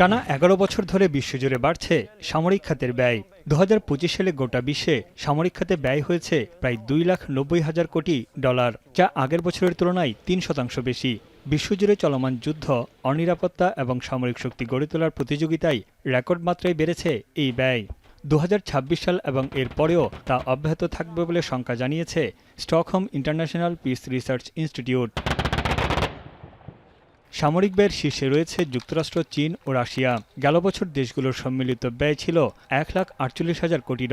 টানা ১১ বছর ধরে বিশ্বজুড়ে বাড়ছে সামরিক খাতের ব্যয়। ২০২৫ সালে গোটা বিশ্বে সামরিক খাতে ব্যয় হয়েছে প্রায় $2,90,000 কোটি, যা আগের বছরের তুলনায় ৩% বেশি। বিশ্বজুড়ে চলমান যুদ্ধ, অনিরাপত্তা এবং সামরিক শক্তি গড়ে তোলার প্রতিযোগিতায় রেকর্ড মাত্রায় বেড়েছে এই ব্যয়। ২০২৬ সাল এবং এর পরেও তা অব্যাহত থাকবে বলে শঙ্কা জানিয়েছে Stockholm international piece research institute. সামরিক ব্যয়ের শীর্ষে রয়েছে যুক্তরাষ্ট্র, চীন ও রাশিয়া। গেল বছর দেশগুলোর সম্মিলিত ব্যয় ছিল $1,48,000 কোটি,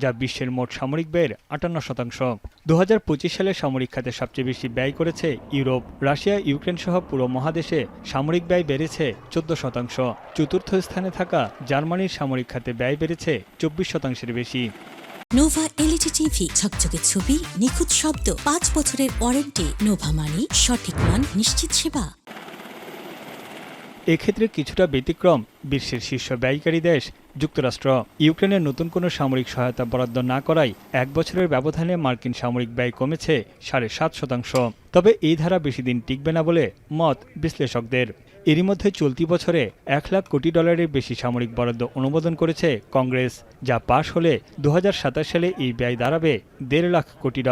যা বিশ্বের মোট সামরিক ব্যয়ের ৫৮%। ২০২৫ সালে সামরিক খাতে সবচেয়ে বেশি ব্যয় করেছে ইউরোপ। রাশিয়া, ইউক্রেন সহ পুরো মহাদেশে সামরিক ব্যয় বেড়েছে ১৪%। চতুর্থ স্থানে থাকা জার্মানির সামরিক খাতে ব্যয় বেড়েছে ২৪%-এর বেশি। নোভা এলইডি টিভি, ঝকঝকে ছবি, নিখুঁত শব্দ, ৫ বছরের ওয়ারেন্টি। নোভা মানি সঠিক মান, নিশ্চিত সেবা। এক্ষেত্রে কিছুটা ব্যতিক্রম বিশ্বের শীর্ষ ব্যয়কারী দেশ যুক্তরাষ্ট্র। ইউক্রেনের নতুন কোনো সামরিক সহায়তা বরাদ্দ না করায় এক বছরের ব্যবধানে মার্কিন সামরিক ব্যয় কমেছে ৭.৫%। তবে এই ধারা বেশি দিন টিকবে না বলে মত বিশ্লেষকদের। এরই মধ্যে চলতি বছরে $1,00,000 কোটি বেশি সামরিক বরাদ্দ অনুমোদন করেছে কংগ্রেস, যা পাশ হলে ২০২৭ সালে এই ব্যয় দাঁড়াবে $1.৫ কোটি।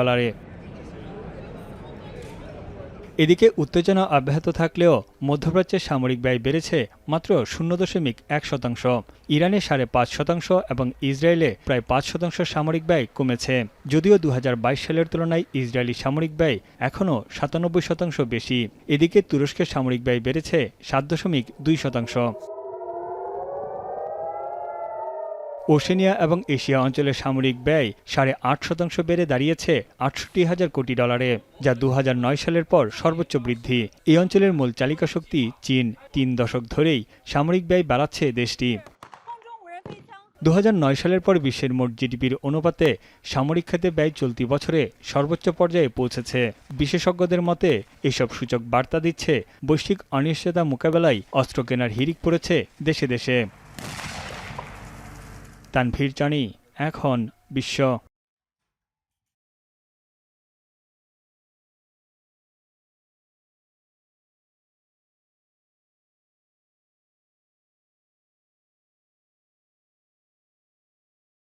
এদিকে উত্তেজনা অব্যাহত থাকলেও মধ্যপ্রাচ্যের সামরিক ব্যয় বেড়েছে মাত্র ০.১%। ইরানে ৫.৫% এবং ইসরায়েলে প্রায় ৫% সামরিক ব্যয় কমেছে। যদিও ২০২২ সালের তুলনায় ইসরায়েলি সামরিক ব্যয় এখনও ৯৭% বেশি। এদিকে তুরস্কের সামরিক ব্যয় বেড়েছে ৭.২%। ওশেনিয়া এবং এশিয়া অঞ্চলের সামরিক ব্যয় ৮.৫% বেড়ে দাঁড়িয়েছে $৬৮,০০০ কোটি, যা ২০০৯ সালের পর সর্বোচ্চ বৃদ্ধি। এই অঞ্চলের মূল চালিকা শক্তি চীন। ৩ দশক ধরেই সামরিক ব্যয় বাড়াচ্ছে দেশটি। ২০০৯ সালের পর বিশ্বের মোট জিডিপির অনুপাতে সামরিক খাতে ব্যয় চলতি বছরে সর্বোচ্চ পর্যায়ে পৌঁছেছে। বিশেষজ্ঞদের মতে এসব সূচক বার্তা দিচ্ছে বৈশ্বিক অনিশ্চয়তা মোকাবেলায় অস্ত্র কেনার হিড়িক পড়েছে দেশে দেশে। তানভীর জানি, এখন বিশ্ব।